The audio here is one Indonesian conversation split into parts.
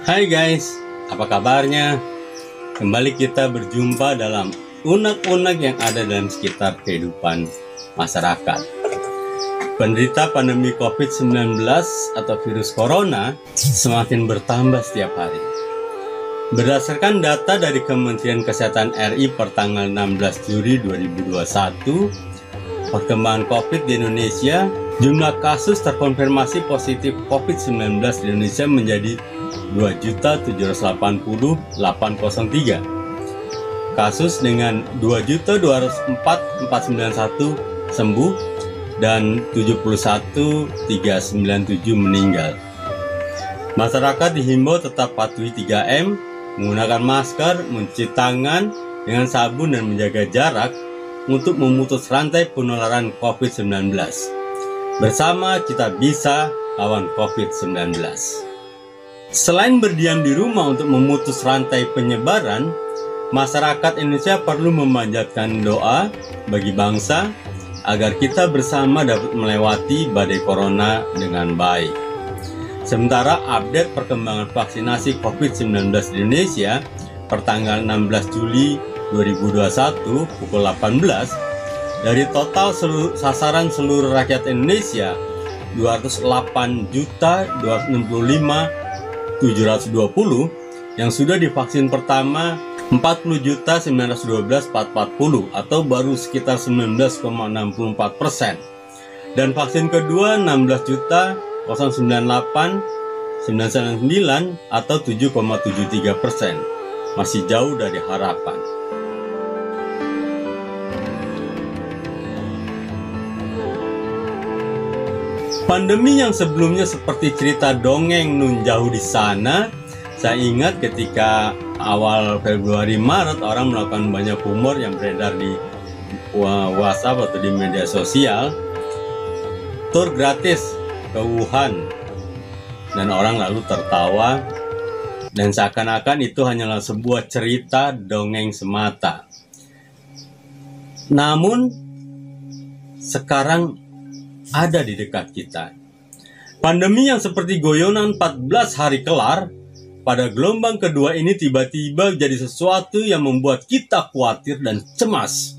Hai guys, apa kabarnya? Kembali kita berjumpa dalam unek-unek yang ada dalam sekitar kehidupan masyarakat. Penderita pandemi COVID-19 atau virus corona semakin bertambah setiap hari. Berdasarkan data dari Kementerian Kesehatan RI per tanggal 16 Juli 2021, perkembangan COVID di Indonesia, jumlah kasus terkonfirmasi positif COVID-19 di Indonesia menjadi 2.780.803. Kasus dengan 2.204.491 sembuh dan 71.397 meninggal. Masyarakat dihimbau tetap patuhi 3M, menggunakan masker, mencuci tangan dengan sabun dan menjaga jarak untuk memutus rantai penularan COVID-19. Bersama kita bisa lawan COVID-19. Selain berdiam di rumah untuk memutus rantai penyebaran, masyarakat Indonesia perlu memanjatkan doa bagi bangsa agar kita bersama dapat melewati badai corona dengan baik. Sementara update perkembangan vaksinasi COVID-19 di Indonesia per tanggal 16 Juli 2021 pukul 18, dari total sasaran seluruh rakyat Indonesia 208.265.720 yang sudah divaksin pertama 40.912.440 atau baru sekitar 19,64%, dan vaksin kedua 16.098.999 atau 7,73%, masih jauh dari harapan. Pandemi yang sebelumnya seperti cerita dongeng nun jauh di sana. Saya ingat ketika awal Februari Maret orang melakukan banyak humor yang beredar di WhatsApp atau di media sosial. Tur gratis ke Wuhan, dan orang lalu tertawa dan seakan-akan itu hanyalah sebuah cerita dongeng semata. Namun sekarang ada di dekat kita. Pandemi yang seperti goyonan 14 hari kelar, pada gelombang kedua ini tiba-tiba jadi sesuatu yang membuat kita khawatir dan cemas.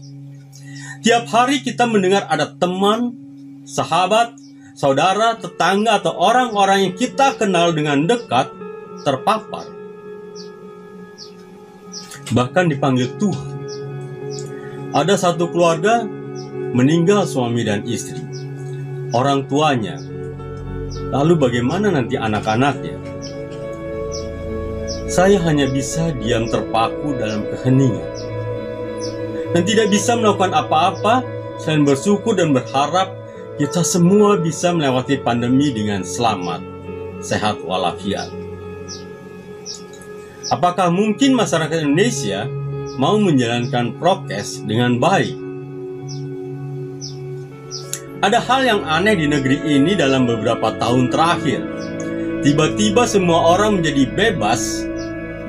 Tiap hari kita mendengar ada teman, sahabat, saudara, tetangga, atau orang-orang yang kita kenal dengan dekat terpapar. Bahkan dipanggil Tuhan. Ada satu keluarga meninggal suami dan istri, orang tuanya. Lalu bagaimana nanti anak-anaknya? Saya hanya bisa diam terpaku dalam keheningan dan tidak bisa melakukan apa-apa selain bersyukur dan berharap kita semua bisa melewati pandemi dengan selamat, sehat walafiat. Apakah mungkin masyarakat Indonesia mau menjalankan prokes dengan baik? Ada hal yang aneh di negeri ini dalam beberapa tahun terakhir. Tiba-tiba semua orang menjadi bebas,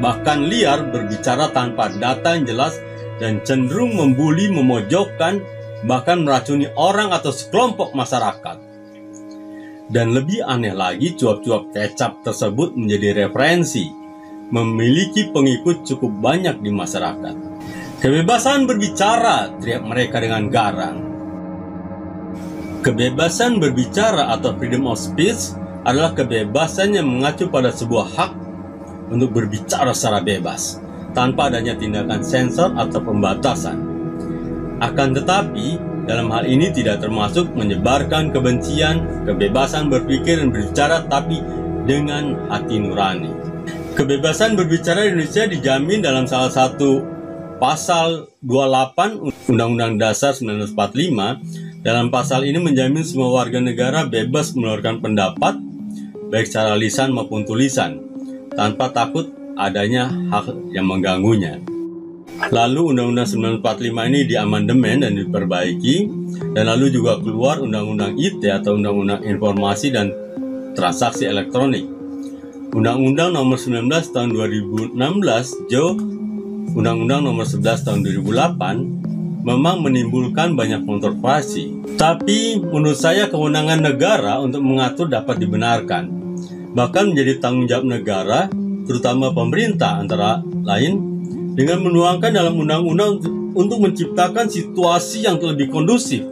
bahkan liar berbicara tanpa data yang jelas dan cenderung membuli, memojokkan, bahkan meracuni orang atau sekelompok masyarakat. Dan lebih aneh lagi, cuap-cuap kecap tersebut menjadi referensi, memiliki pengikut cukup banyak di masyarakat. Kebebasan berbicara, teriak mereka dengan garang. Kebebasan berbicara atau freedom of speech adalah kebebasan yang mengacu pada sebuah hak untuk berbicara secara bebas, tanpa adanya tindakan sensor atau pembatasan. Akan tetapi, dalam hal ini tidak termasuk menyebarkan kebencian, kebebasan berpikir dan berbicara, tapi dengan hati nurani. Kebebasan berbicara di Indonesia dijamin dalam salah satu pasal 28 Undang-Undang Dasar 1945. Dalam pasal ini menjamin semua warga negara bebas mengeluarkan pendapat, baik secara lisan maupun tulisan, tanpa takut adanya hak yang mengganggunya. Lalu Undang-Undang 1945 ini diamandemen dan diperbaiki, dan lalu juga keluar Undang-Undang IT atau Undang-Undang Informasi dan Transaksi Elektronik. Undang-Undang Nomor 19 Tahun 2016 Jo Undang-Undang Nomor 11 Tahun 2008 memang menimbulkan banyak kontroversi. Tapi menurut saya kewenangan negara untuk mengatur dapat dibenarkan. Bahkan menjadi tanggung jawab negara terutama pemerintah antara lain, dengan menuangkan dalam undang-undang untuk menciptakan situasi yang lebih kondusif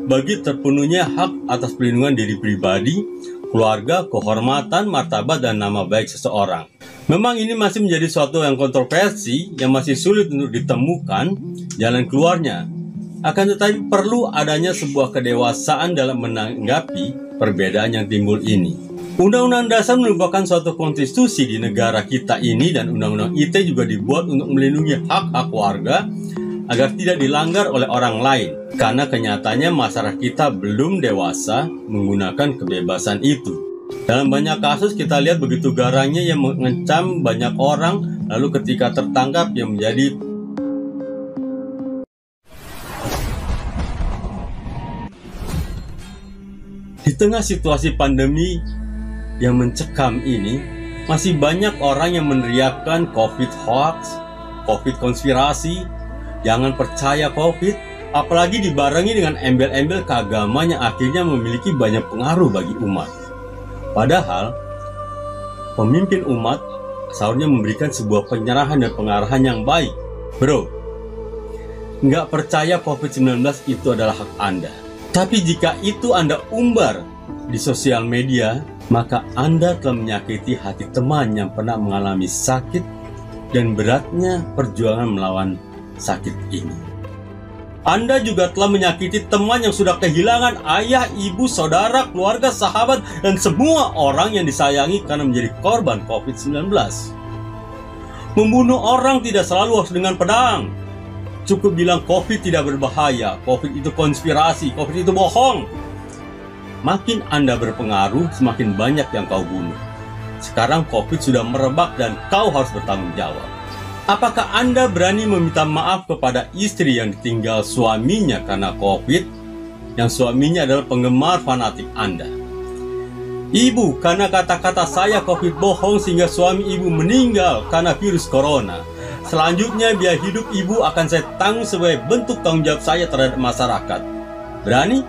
bagi terpenuhnya hak atas perlindungan diri pribadi, keluarga, kehormatan, martabat, dan nama baik seseorang. Memang ini masih menjadi suatu yang kontroversi yang masih sulit untuk ditemukan jalan keluarnya. Akan tetapi perlu adanya sebuah kedewasaan dalam menanggapi perbedaan yang timbul ini. Undang-Undang Dasar merupakan suatu konstitusi di negara kita ini, dan Undang-Undang ITE juga dibuat untuk melindungi hak-hak warga agar tidak dilanggar oleh orang lain, karena kenyataannya masyarakat kita belum dewasa menggunakan kebebasan itu. Dalam banyak kasus kita lihat begitu garangnya yang mengancam banyak orang, lalu ketika tertangkap yang menjadi di tengah situasi pandemi yang mencekam ini, masih banyak orang yang meneriakkan COVID hoax, COVID konspirasi, jangan percaya COVID, apalagi dibarengi dengan embel-embel keagamaan yang akhirnya memiliki banyak pengaruh bagi umat. Padahal, pemimpin umat seharusnya memberikan sebuah penyerahan dan pengarahan yang baik. Bro, nggak percaya COVID-19 itu adalah hak Anda. Tapi jika itu Anda umbar di sosial media, maka Anda telah menyakiti hati teman yang pernah mengalami sakit dan beratnya perjuangan melawan sakit ini. Anda juga telah menyakiti teman yang sudah kehilangan ayah, ibu, saudara, keluarga, sahabat, dan semua orang yang disayangi karena menjadi korban COVID-19. Membunuh orang tidak selalu harus dengan pedang. Cukup bilang COVID tidak berbahaya, COVID itu konspirasi, COVID itu bohong. Makin Anda berpengaruh, semakin banyak yang kau bunuh. Sekarang COVID sudah merebak dan kau harus bertanggung jawab. Apakah Anda berani meminta maaf kepada istri yang ditinggal suaminya karena COVID, yang suaminya adalah penggemar fanatik Anda? Ibu, karena kata-kata saya COVID bohong sehingga suami ibu meninggal karena virus corona. Selanjutnya biaya hidup ibu akan saya tanggung sebagai bentuk tanggung jawab saya terhadap masyarakat. Berani?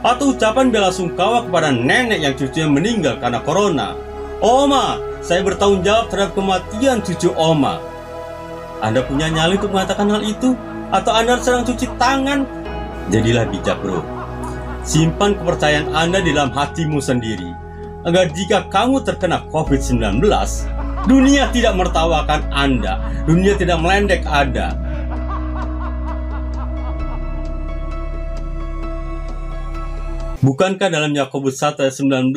Atau ucapan bela sungkawa kepada nenek yang cucunya meninggal karena corona. Oma, saya bertanggung jawab terhadap kematian cucu Oma. Anda punya nyali untuk mengatakan hal itu? Atau Anda sedang cuci tangan? Jadilah bijak, bro. Simpan kepercayaan Anda di dalam hatimu sendiri, agar jika kamu terkena COVID-19, dunia tidak menertawakan Anda, dunia tidak melendek Anda. Bukankah dalam Yakobus 1 ayat 19,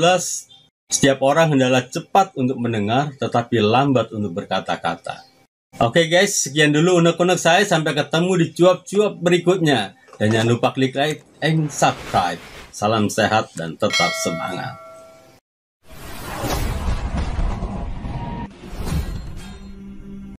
setiap orang hendaklah cepat untuk mendengar, tetapi lambat untuk berkata-kata. Oke guys, sekian dulu unek-unek saya. Sampai ketemu di cuap-cuap berikutnya. Dan jangan lupa klik like and subscribe. Salam sehat dan tetap semangat.